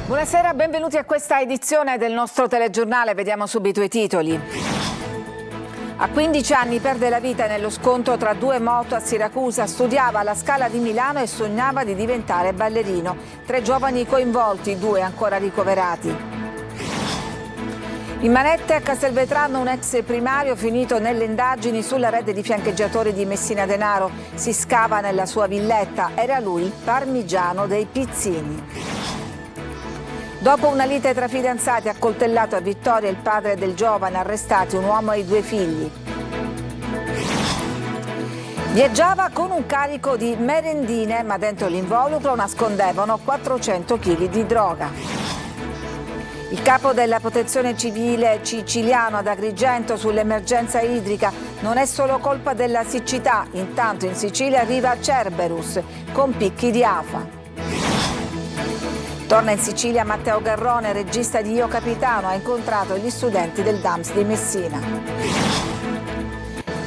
Buonasera, benvenuti a questa edizione del nostro telegiornale. Vediamo subito i titoli. A 15 anni perde la vita nello scontro tra due moto a Siracusa. Studiava alla Scala di Milano e sognava di diventare ballerino. 3 giovani coinvolti, 2 ancora ricoverati. In manette a Castelvetrano un ex primario finito nelle indagini sulla rete di fiancheggiatori di Messina Denaro. Si scava nella sua villetta. Era lui il parmigiano dei Pizzini. Dopo una lite tra fidanzati, accoltellato a Vittoria il padre del giovane, arrestati un uomo e i 2 figli. Viaggiava con un carico di merendine, ma dentro l'involucro nascondevano 400 kg di droga. Il capo della protezione civile siciliano ad Agrigento sull'emergenza idrica: non è solo colpa della siccità, intanto in Sicilia arriva Cerberus con picchi di afa. Torna in Sicilia Matteo Garrone, regista di Io Capitano, ha incontrato gli studenti del DAMS di Messina.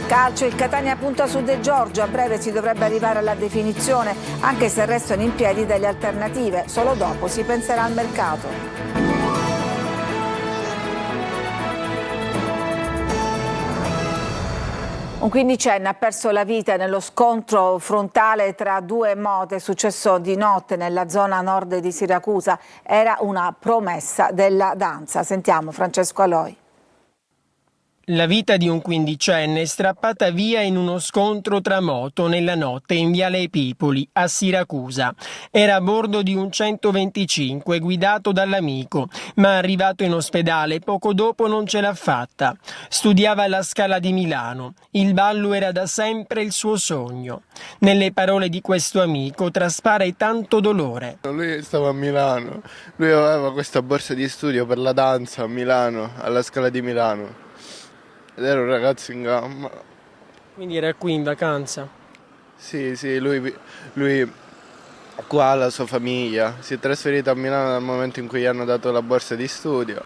Calcio, il Catania punta su De Giorgio, a breve si dovrebbe arrivare alla definizione, anche se restano in piedi delle alternative, solo dopo si penserà al mercato. Un 15enne ha perso la vita nello scontro frontale tra 2 moto, è successo di notte nella zona nord di Siracusa. Era una promessa della danza. Sentiamo Francesco Aloi. La vita di un 15enne è strappata via in uno scontro tra moto nella notte in Viale Epipoli, a Siracusa. Era a bordo di un 125 guidato dall'amico, ma arrivato in ospedale poco dopo non ce l'ha fatta. Studiava alla Scala di Milano. Il ballo era da sempre il suo sogno. Nelle parole di questo amico traspare tanto dolore. Lui stava a Milano, lui aveva questa borsa di studio per la danza a Milano, alla Scala di Milano. Ed era un ragazzo in gamba. Quindi era qui in vacanza? Sì, lui qua ha la sua famiglia. Si è trasferito a Milano dal momento in cui gli hanno dato la borsa di studio.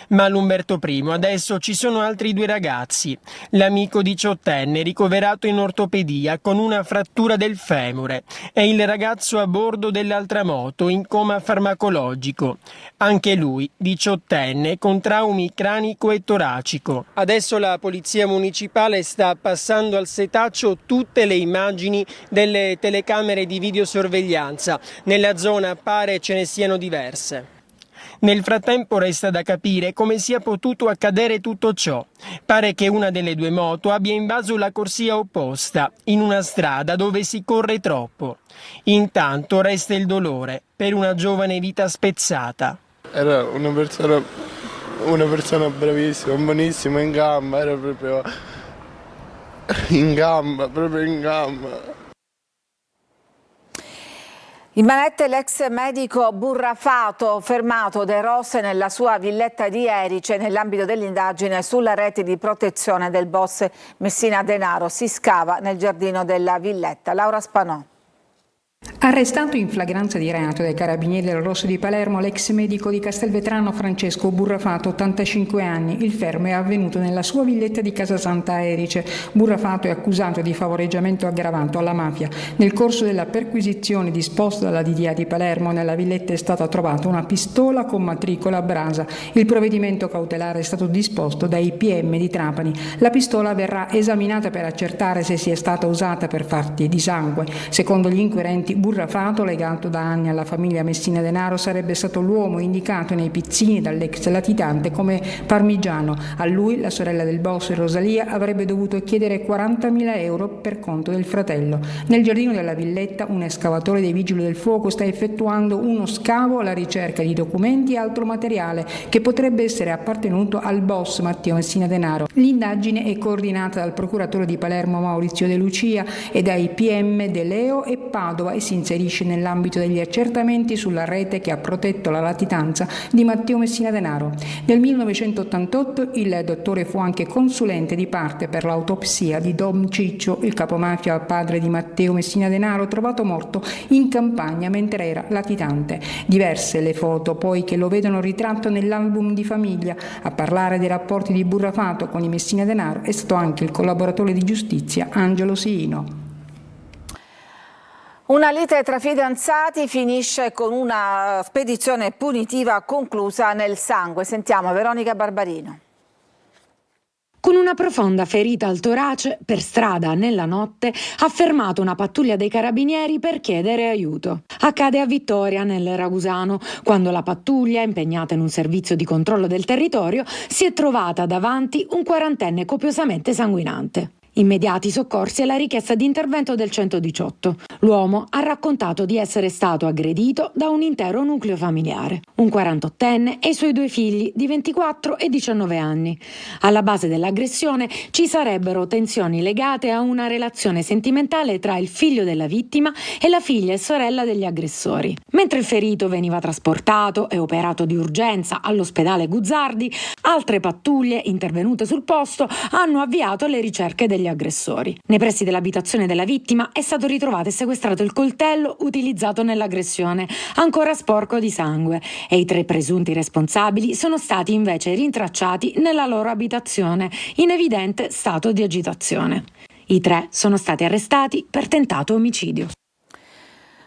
Ma all'Umberto I adesso ci sono altri 2 ragazzi. L'amico 18enne ricoverato in ortopedia con una frattura del femore e il ragazzo a bordo dell'altra moto in coma farmacologico. Anche lui 18enne con traumi cranico e toracico. Adesso la polizia municipale sta passando al setaccio tutte le immagini delle telecamere di videosorveglianza. Nella zona pare ce ne siano diverse. Nel frattempo resta da capire come sia potuto accadere tutto ciò. Pare che una delle 2 moto abbia invaso la corsia opposta, in una strada dove si corre troppo. Intanto resta il dolore per una giovane vita spezzata. Era una persona bravissima, buonissima, in gamba, era proprio in gamba. In manette l'ex medico Burrafato, fermato De Rose nella sua villetta di Erice nell'ambito dell'indagine sulla rete di protezione del boss Messina Denaro. Si scava nel giardino della villetta. Laura Spanò. Arrestato in flagranza di reato dai carabinieri del Rosso di Palermo l'ex medico di Castelvetrano Francesco Burrafato, 85 anni. Il fermo è avvenuto nella sua villetta di Casa Santa Erice. Burrafato è accusato di favoreggiamento aggravato alla mafia. Nel corso della perquisizione disposta dalla DDA di Palermo, nella villetta è stata trovata una pistola con matricola Brasa. Il provvedimento cautelare è stato disposto dai PM di Trapani. La pistola verrà esaminata per accertare se sia stata usata per fatti di sangue. Secondo gli inquirenti, Burrafato, legato da anni alla famiglia Messina Denaro, sarebbe stato l'uomo indicato nei pizzini dall'ex latitante come parmigiano. A lui la sorella del boss, Rosalia, avrebbe dovuto chiedere 40.000 euro per conto del fratello. Nel giardino della villetta un escavatore dei vigili del fuoco sta effettuando uno scavo alla ricerca di documenti e altro materiale che potrebbe essere appartenuto al boss Matteo Messina Denaro. L'indagine è coordinata dal procuratore di Palermo Maurizio De Lucia e dai PM De Leo e Padova e si inserisce nell'ambito degli accertamenti sulla rete che ha protetto la latitanza di Matteo Messina Denaro. Nel 1988 il dottore fu anche consulente di parte per l'autopsia di Don Ciccio, il capomafia padre di Matteo Messina Denaro, trovato morto in campagna mentre era latitante. Diverse le foto poi che lo vedono ritratto nell'album di famiglia. A parlare dei rapporti di Burrafato con i Messina Denaro è stato anche il collaboratore di giustizia Angelo Siino. Una lite tra fidanzati finisce con una spedizione punitiva conclusa nel sangue. Sentiamo Veronica Barbarino. Con una profonda ferita al torace, per strada nella notte ha fermato una pattuglia dei carabinieri per chiedere aiuto. Accade a Vittoria, nel Ragusano, quando la pattuglia, impegnata in un servizio di controllo del territorio, si è trovata davanti un quarantenne copiosamente sanguinante. Immediati soccorsi e la richiesta di intervento del 118. L'uomo ha raccontato di essere stato aggredito da un intero nucleo familiare, un 48enne e i suoi 2 figli di 24 e 19 anni. Alla base dell'aggressione ci sarebbero tensioni legate a una relazione sentimentale tra il figlio della vittima e la figlia e sorella degli aggressori. Mentre il ferito veniva trasportato e operato di urgenza all'ospedale Guzzardi, altre pattuglie intervenute sul posto hanno avviato le ricerche degli aggressori. Nei pressi dell'abitazione della vittima è stato ritrovato e sequestrato il coltello utilizzato nell'aggressione, ancora sporco di sangue, e i 3 presunti responsabili sono stati invece rintracciati nella loro abitazione, in evidente stato di agitazione. I 3 sono stati arrestati per tentato omicidio.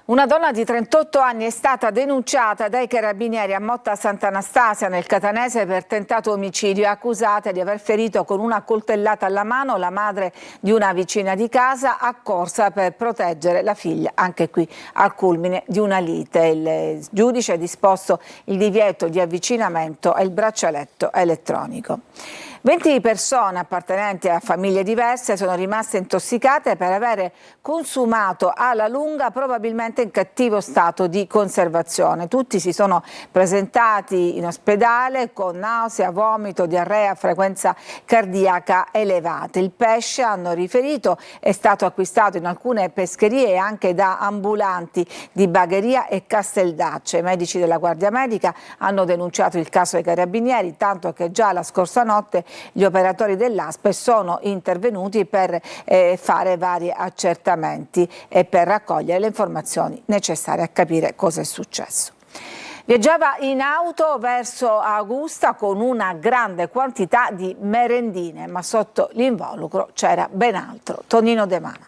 Una donna di 38 anni è stata denunciata dai carabinieri a Motta Sant'Anastasia nel Catanese per tentato omicidio, accusata di aver ferito con una coltellata alla mano la madre di una vicina di casa, accorsa per proteggere la figlia, anche qui al culmine di una lite. Il giudice ha disposto il divieto di avvicinamento e il braccialetto elettronico. 20 persone appartenenti a famiglie diverse sono rimaste intossicate per avere consumato alla lunga, probabilmente in cattivo stato di conservazione. Tutti si sono presentati in ospedale con nausea, vomito, diarrea, frequenza cardiaca elevate. Il pesce, hanno riferito, è stato acquistato in alcune pescherie e anche da ambulanti di Bagheria e Casteldacce. I medici della Guardia Medica hanno denunciato il caso ai carabinieri, tanto che già la scorsa notte gli operatori dell'ASPE sono intervenuti per fare vari accertamenti e per raccogliere le informazioni necessarie a capire cosa è successo. Viaggiava in auto verso Augusta con una grande quantità di merendine, ma sotto l'involucro c'era ben altro. Tonino De Mana.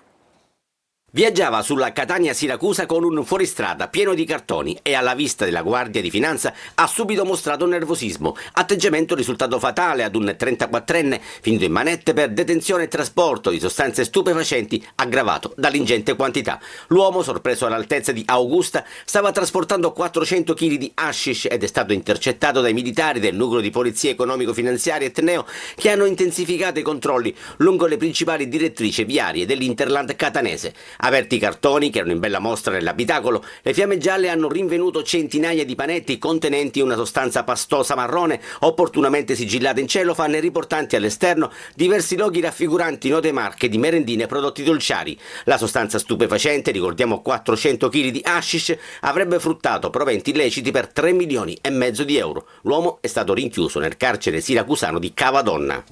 Viaggiava sulla Catania-Siracusa con un fuoristrada pieno di cartoni e alla vista della Guardia di Finanza ha subito mostrato nervosismo, atteggiamento risultato fatale ad un 34enne finito in manette per detenzione e trasporto di sostanze stupefacenti aggravato dall'ingente quantità. L'uomo, sorpreso all'altezza di Augusta, stava trasportando 400 kg di hashish ed è stato intercettato dai militari del nucleo di polizia economico-finanziaria Etneo, che hanno intensificato i controlli lungo le principali direttrici viarie dell'Interland catanese. Aperti i cartoni, che erano in bella mostra nell'abitacolo, le fiamme gialle hanno rinvenuto centinaia di panetti contenenti una sostanza pastosa marrone, opportunamente sigillata in cellophane e riportanti all'esterno diversi loghi raffiguranti note marche di merendine e prodotti dolciari. La sostanza stupefacente, ricordiamo 400 kg di hashish, avrebbe fruttato proventi illeciti per 3,5 milioni di euro. L'uomo è stato rinchiuso nel carcere siracusano di Cavadonna.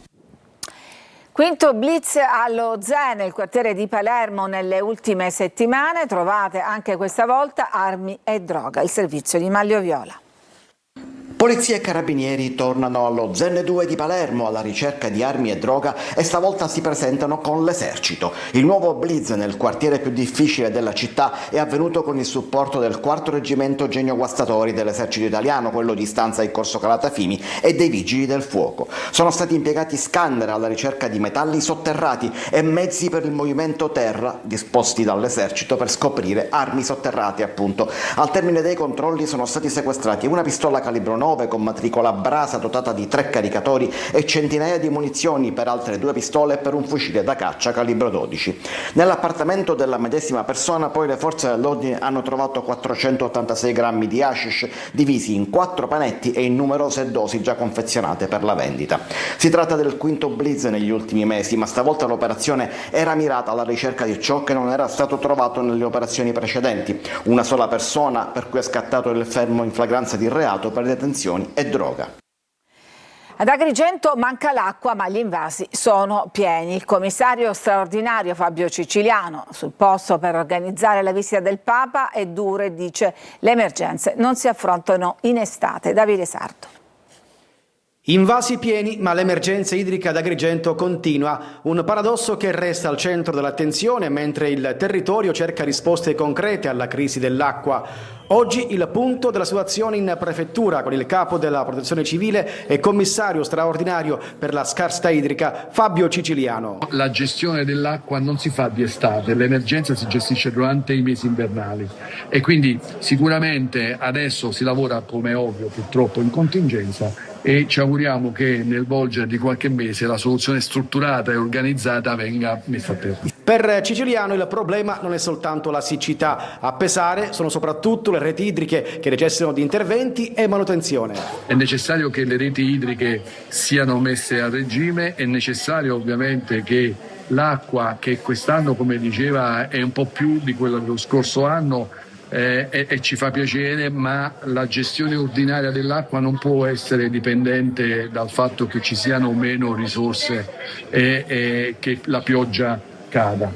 Quinto blitz allo ZEE nel quartiere di Palermo nelle ultime settimane. Trovate anche questa volta armi e droga. Il servizio di Maglio Viola. Polizia e carabinieri tornano allo Zen 2 di Palermo alla ricerca di armi e droga e stavolta si presentano con l'esercito. Il nuovo blitz nel quartiere più difficile della città è avvenuto con il supporto del 4° reggimento Genio Guastatori dell'esercito italiano, quello di stanza in corso Calatafimi, e dei vigili del fuoco. Sono stati impiegati scanner alla ricerca di metalli sotterrati e mezzi per il movimento terra disposti dall'esercito per scoprire armi sotterrate, appunto. Al termine dei controlli sono stati sequestrati una pistola calibro 9 con matricola Brasa dotata di 3 caricatori e centinaia di munizioni per altre 2 pistole e per un fucile da caccia calibro 12. Nell'appartamento della medesima persona poi le forze dell'ordine hanno trovato 486 grammi di hashish divisi in 4 panetti e in numerose dosi già confezionate per la vendita. Si tratta del quinto blitz negli ultimi mesi, ma stavolta l'operazione era mirata alla ricerca di ciò che non era stato trovato nelle operazioni precedenti: una sola persona per cui è scattato il fermo in flagranza di reato per detenzione e droga. Ad Agrigento manca l'acqua, ma gli invasi sono pieni. Il commissario straordinario Fabio Ciciliano sul posto per organizzare la visita del Papa è duro e dice: le emergenze non si affrontano in estate. Davide Sardo. Invasi pieni, ma l'emergenza idrica ad Agrigento continua, un paradosso che resta al centro dell'attenzione mentre il territorio cerca risposte concrete alla crisi dell'acqua. Oggi il punto della situazione in prefettura con il capo della Protezione Civile e commissario straordinario per la scarsità idrica Fabio Ciciliano. La gestione dell'acqua non si fa di estate, l'emergenza si gestisce durante i mesi invernali e quindi sicuramente adesso si lavora, come è ovvio, purtroppo in contingenza e ci auguriamo che nel volgere di qualche mese la soluzione strutturata e organizzata venga messa a terra. Per Ciciliano il problema non è soltanto la siccità, a pesare sono soprattutto le reti idriche che necessitano di interventi e manutenzione. È necessario che le reti idriche siano messe a regime, è necessario ovviamente che l'acqua, che quest'anno, come diceva, è un po' più di quella dello scorso anno, e ci fa piacere, ma la gestione ordinaria dell'acqua non può essere dipendente dal fatto che ci siano o meno risorse e che la pioggia cada.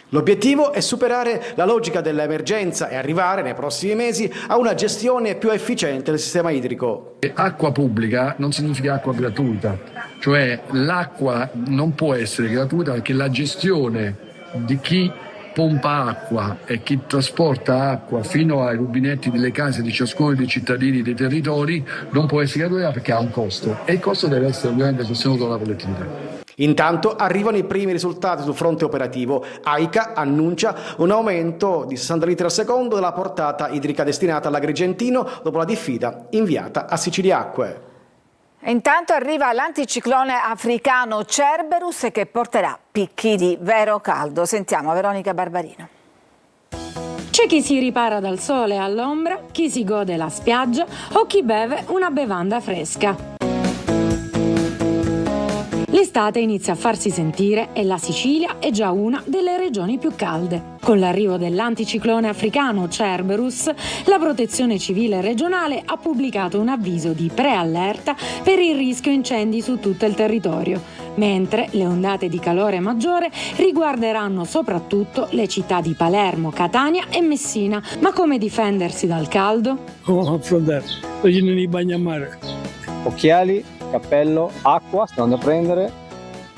L'obiettivo è superare la logica dell'emergenza e arrivare nei prossimi mesi a una gestione più efficiente del sistema idrico. Acqua pubblica non significa acqua gratuita, cioè l'acqua non può essere gratuita perché la gestione di chi pompa acqua e chi trasporta acqua fino ai rubinetti delle case di ciascuno dei cittadini dei territori non può essere gratuita perché ha un costo e il costo deve essere ovviamente sostenuto dalla collettività. Intanto arrivano i primi risultati sul fronte operativo. AICA annuncia un aumento di 60 litri al secondo della portata idrica destinata all'Agrigentino dopo la diffida inviata a Siciliacque. E intanto arriva l'anticiclone africano Cerberus che porterà picchi di vero caldo. Sentiamo Veronica Barbarino. C'è chi si ripara dal sole all'ombra, chi si gode la spiaggia o chi beve una bevanda fresca. L'estate inizia a farsi sentire e la Sicilia è già una delle regioni più calde. Con l'arrivo dell'anticiclone africano Cerberus, la Protezione Civile regionale ha pubblicato un avviso di preallerta per il rischio incendi su tutto il territorio, mentre le ondate di calore maggiore riguarderanno soprattutto le città di Palermo, Catania e Messina. Ma come difendersi dal caldo? Come affrontare? Oggi non i bagnamare. Occhiali, cappello, acqua, stanno a prendere,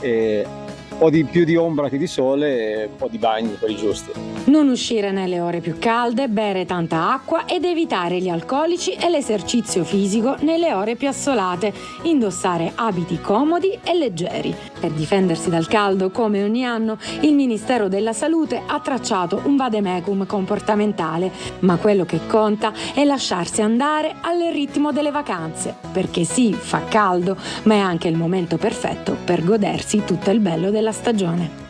e un po' di più di ombra che di sole e un po' di bagni, quelli giusti. Non uscire nelle ore più calde, bere tanta acqua ed evitare gli alcolici e l'esercizio fisico nelle ore più assolate, indossare abiti comodi e leggeri. Per difendersi dal caldo, come ogni anno, il Ministero della Salute ha tracciato un vademecum comportamentale, ma quello che conta è lasciarsi andare al ritmo delle vacanze, perché sì, fa caldo, ma è anche il momento perfetto per godersi tutto il bello della stagione.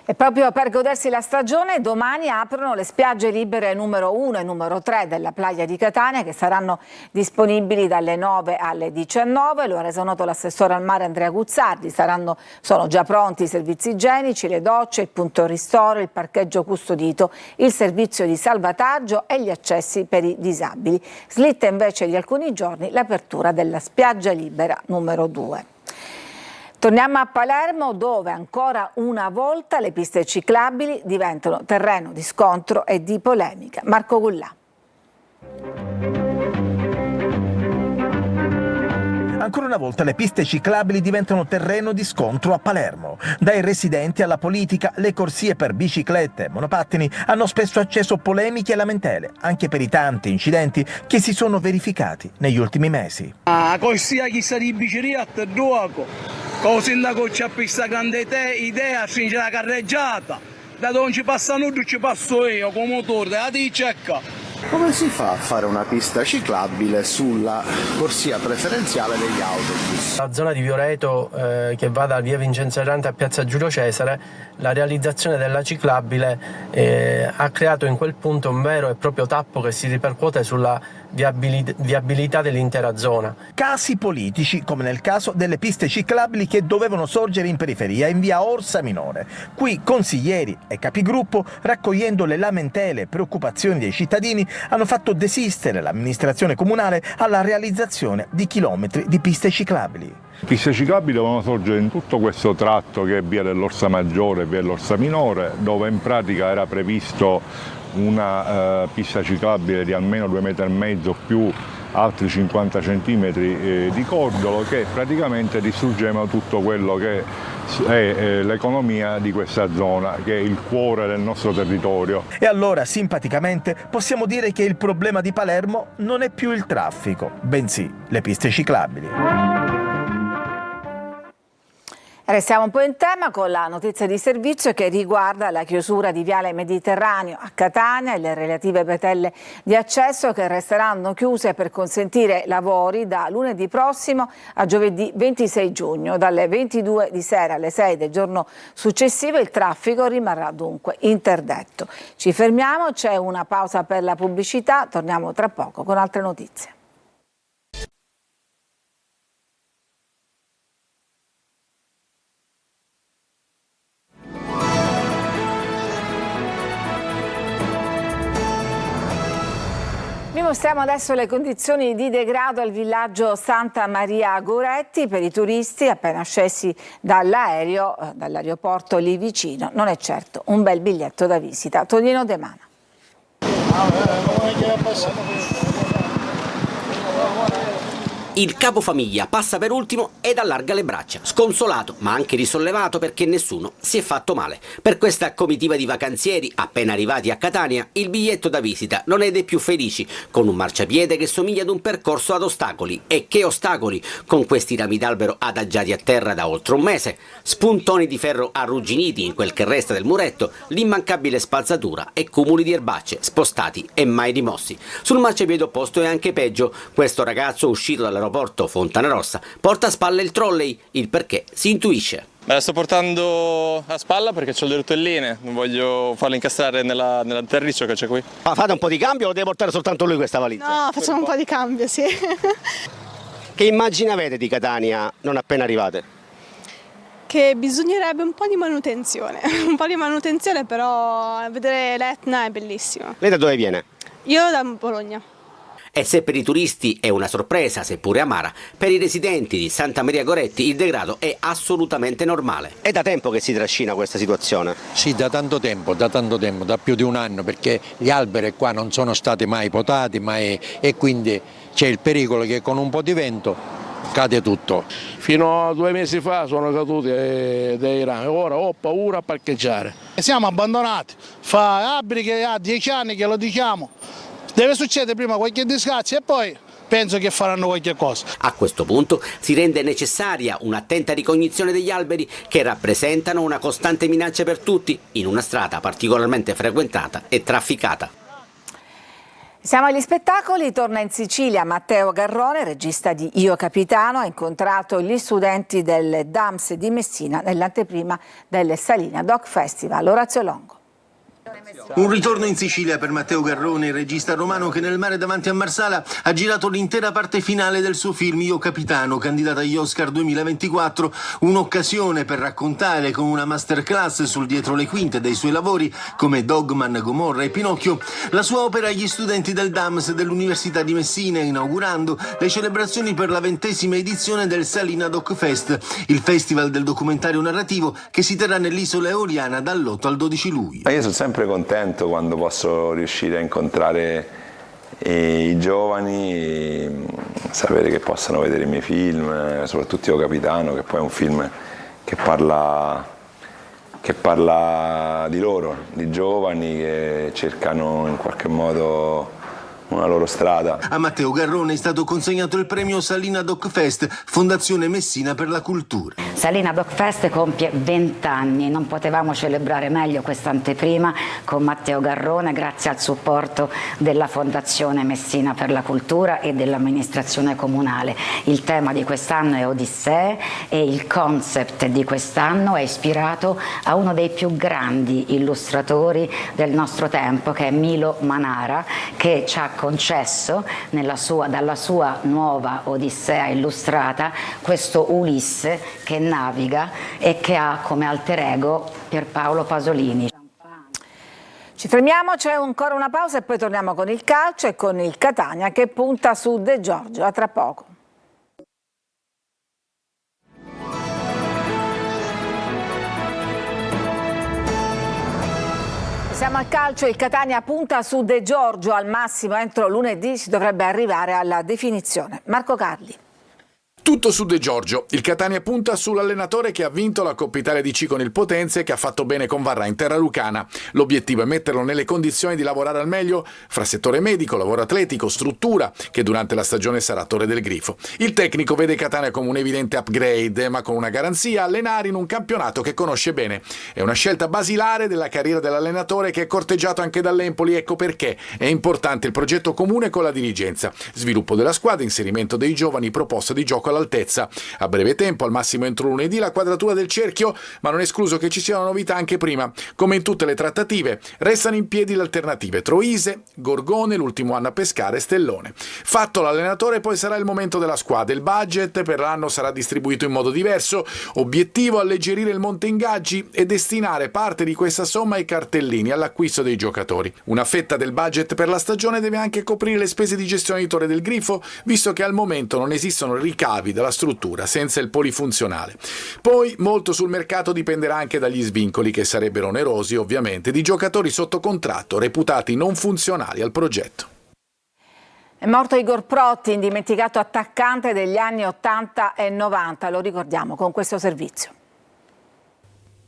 E proprio per godersi la stagione, domani aprono le spiagge libere numero 1 e numero 3 della Playa di Catania, che saranno disponibili dalle 9 alle 19. Lo ha reso noto l'assessore al mare Andrea Guzzardi. Sono già pronti i servizi igienici, le docce, il punto ristoro, il parcheggio custodito, il servizio di salvataggio e gli accessi per i disabili. Slitta invece di alcuni giorni l'apertura della spiaggia libera numero 2. Torniamo a Palermo, dove ancora una volta le piste ciclabili diventano terreno di scontro e di polemica. Marco Gullà. Ancora una volta le piste ciclabili diventano terreno di scontro a Palermo. Dai residenti alla politica, le corsie per biciclette e monopattini hanno spesso acceso polemiche e lamentele, anche per i tanti incidenti che si sono verificati negli ultimi mesi. La corsia chissà di bicicletta è dopo, con il sindaco c'ha questa grande idea a stringere la carreggiata, da dove non ci passa nulla ci passo io con motore, la ricecca. Come si fa a fare una pista ciclabile sulla corsia preferenziale degli autobus? La zona di Vioreto che va da via Vincenzo Errante a piazza Giulio Cesare, la realizzazione della ciclabile ha creato in quel punto un vero e proprio tappo che si ripercuote sulla viabilità dell'intera zona. Casi politici, come nel caso delle piste ciclabili che dovevano sorgere in periferia in via Orsa Minore. Qui consiglieri e capigruppo, raccogliendo le lamentele e preoccupazioni dei cittadini, hanno fatto desistere l'amministrazione comunale alla realizzazione di chilometri di piste ciclabili. Piste ciclabili devono sorgere in tutto questo tratto che è via dell'Orsa Maggiore e via dell'Orsa Minore, dove in pratica era previsto una pista ciclabile di almeno 2,5 metri più altri 50 centimetri di cordolo che praticamente distruggevano tutto quello che è l'economia di questa zona, che è il cuore del nostro territorio. E allora, simpaticamente, possiamo dire che il problema di Palermo non è più il traffico, bensì le piste ciclabili. Restiamo un po' in tema con la notizia di servizio che riguarda la chiusura di Viale Mediterraneo a Catania e le relative bretelle di accesso che resteranno chiuse per consentire lavori da lunedì prossimo a giovedì 26 giugno. Dalle 22 di sera alle 6 del giorno successivo il traffico rimarrà dunque interdetto. Ci fermiamo, c'è una pausa per la pubblicità, torniamo tra poco con altre notizie. Vi mostriamo adesso le condizioni di degrado al villaggio Santa Maria Goretti per i turisti appena scesi dall'aereo, dall'aeroporto lì vicino. Non è certo un bel biglietto da visita. Tonino De Mana. Il capofamiglia passa per ultimo ed allarga le braccia, sconsolato ma anche risollevato perché nessuno si è fatto male. Per questa comitiva di vacanzieri appena arrivati a Catania, il biglietto da visita non è dei più felici, con un marciapiede che somiglia ad un percorso ad ostacoli. E che ostacoli, con questi rami d'albero adagiati a terra da oltre un mese, spuntoni di ferro arrugginiti in quel che resta del muretto, l'immancabile spazzatura e cumuli di erbacce spostati e mai rimossi. Sul marciapiede opposto è anche peggio. Questo ragazzo uscito dall'aeroporto Fontanarossa porta a spalle il trolley, il perché si intuisce. Me la sto portando a spalla perché c'ho le rotelline, non voglio farle incastrare nell'atterriccio che c'è qui. Ma fate un po' di cambio o deve portare soltanto lui questa valigia? No, facciamo un po' di cambio, sì. Che immagine avete di Catania non appena arrivate? Che bisognerebbe un po' di manutenzione, però vedere l'Etna è bellissimo. Lei da dove viene? Io da Bologna. E se per i turisti è una sorpresa, seppure amara, per i residenti di Santa Maria Goretti il degrado è assolutamente normale. È da tempo che si trascina questa situazione? Sì, da tanto tempo, da più di un anno, perché gli alberi qua non sono stati mai potati e quindi c'è il pericolo che con un po' di vento cade tutto. Fino a 2 mesi fa sono caduti dei rami, ora ho paura a parcheggiare. Siamo abbandonati, fa alberi che ha 10 anni che lo diciamo. Deve succedere prima qualche disgrazia e poi penso che faranno qualche cosa. A questo punto si rende necessaria un'attenta ricognizione degli alberi che rappresentano una costante minaccia per tutti in una strada particolarmente frequentata e trafficata. Siamo agli spettacoli, torna in Sicilia Matteo Garrone, regista di Io Capitano, ha incontrato gli studenti del DAMS di Messina nell'anteprima del Salina Doc Festival. Orazio Longo. Un ritorno in Sicilia per Matteo Garrone, il regista romano che nel mare davanti a Marsala ha girato l'intera parte finale del suo film Io Capitano, candidato agli Oscar 2024, un'occasione per raccontare con una masterclass sul dietro le quinte dei suoi lavori come Dogman, Gomorra e Pinocchio, la sua opera agli studenti del DAMS dell'Università di Messina, inaugurando le celebrazioni per la 20ª edizione del Salina Doc Fest, il festival del documentario narrativo che si terrà nell'isola eoliana dall'8 al 12 luglio. Io sono sempre contento quando posso riuscire a incontrare i giovani, sapere che possano vedere i miei film, soprattutto Io Capitano, che poi è un film che parla di loro, di giovani che cercano in qualche modo una loro strada. A Matteo Garrone è stato consegnato il premio Salina Doc Fest, Fondazione Messina per la Cultura. Salina Doc Fest compie 20 anni, non potevamo celebrare meglio questa anteprima con Matteo Garrone grazie al supporto della Fondazione Messina per la Cultura e dell'amministrazione comunale. Il tema di quest'anno è Odissee e il concept di quest'anno è ispirato a uno dei più grandi illustratori del nostro tempo, che è Milo Manara, che ci ha concesso dalla sua nuova Odissea illustrata questo Ulisse che naviga e che ha come alter ego Pierpaolo Pasolini. Ci fermiamo, c'è ancora una pausa e poi torniamo con il calcio e con il Catania che punta su De Giorgio. A tra poco. Siamo al calcio, il Catania punta su De Giorgio, al massimo entro lunedì si dovrebbe arrivare alla definizione. Marco Carli. Tutto su De Giorgio. Il Catania punta sull'allenatore che ha vinto la Coppa Italia DC con il Potenza e che ha fatto bene con Varrà in terra lucana. L'obiettivo è metterlo nelle condizioni di lavorare al meglio fra settore medico, lavoro atletico, struttura, che durante la stagione sarà Torre del Grifo. Il tecnico vede Catania come un evidente upgrade, ma con una garanzia: allenare in un campionato che conosce bene. È una scelta basilare della carriera dell'allenatore che è corteggiato anche dall'Empoli. Ecco perché è importante il progetto comune con la dirigenza. Sviluppo della squadra, inserimento dei giovani, proposta di gioco all'altezza. A breve tempo, al massimo entro lunedì, la quadratura del cerchio, ma non è escluso che ci sia una novità anche prima. Come in tutte le trattative, restano in piedi le alternative: Troise, Gorgone, l'ultimo anno a Pescara e Stellone. Fatto l'allenatore, poi sarà il momento della squadra. Il budget per l'anno sarà distribuito in modo diverso. Obiettivo: alleggerire il monte ingaggi e destinare parte di questa somma ai cartellini, all'acquisto dei giocatori. Una fetta del budget per la stagione deve anche coprire le spese di gestione di Torre del Grifo, visto che al momento non esistono ricavi dalla struttura senza il polifunzionale. Poi molto sul mercato dipenderà anche dagli svincoli, che sarebbero onerosi ovviamente, di giocatori sotto contratto reputati non funzionali al progetto. È morto Igor Protti, indimenticato attaccante degli anni 80 e 90, lo ricordiamo con questo servizio.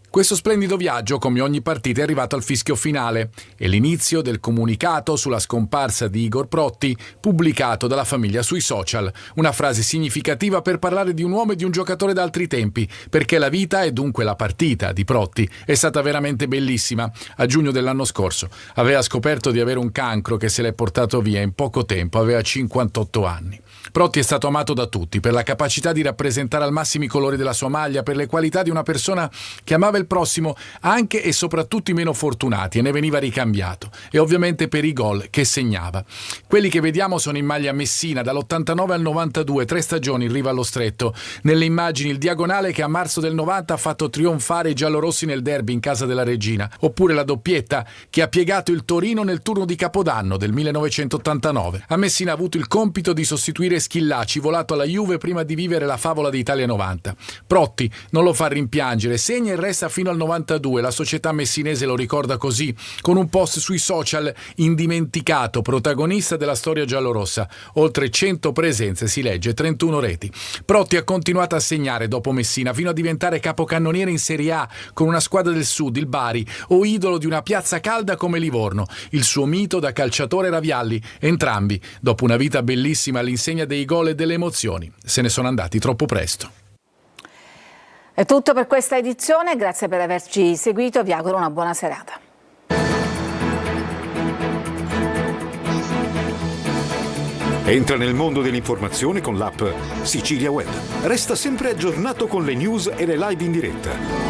Questo splendido viaggio, come ogni partita, è arrivato al fischio finale e l'inizio del comunicato sulla scomparsa di Igor Protti, pubblicato dalla famiglia sui social. Una frase significativa per parlare di un uomo e di un giocatore d'altri tempi, perché la vita e dunque la partita di Protti è stata veramente bellissima. A giugno dell'anno scorso aveva scoperto di avere un cancro che se l'è portato via in poco tempo, aveva 58 anni. Protti è stato amato da tutti per la capacità di rappresentare al massimo i colori della sua maglia, per le qualità di una persona che amava il prossimo, anche e soprattutto i meno fortunati, e ne veniva ricambiato, e ovviamente per i gol che segnava. Quelli che vediamo sono in maglia Messina dall'89 al 92, 3 stagioni in riva allo Stretto. Nelle immagini il diagonale che a marzo del 90 ha fatto trionfare i giallorossi nel derby in casa della Regina, oppure la doppietta che ha piegato il Torino nel turno di Capodanno del 1989. A Messina ha avuto il compito di sostituire Schillaci, volato alla Juve prima di vivere la favola di Italia 90. Protti non lo fa rimpiangere, segna e resta fino al 92, la società messinese lo ricorda così, con un post sui social: indimenticato, protagonista della storia giallorossa, oltre 100 presenze, si legge, 31 reti. Protti ha continuato a segnare dopo Messina, fino a diventare capocannoniere in Serie A con una squadra del Sud, il Bari, o idolo di una piazza calda come Livorno. Il suo mito da calciatore era Vialli, entrambi, dopo una vita bellissima all'insegna dei gol e delle emozioni, se ne sono andati troppo presto. È tutto per questa edizione, grazie per averci seguito, vi auguro una buona serata. Entra nel mondo dell'informazione con l'app Sicilia Web. Resta sempre aggiornato con le news e le live in diretta.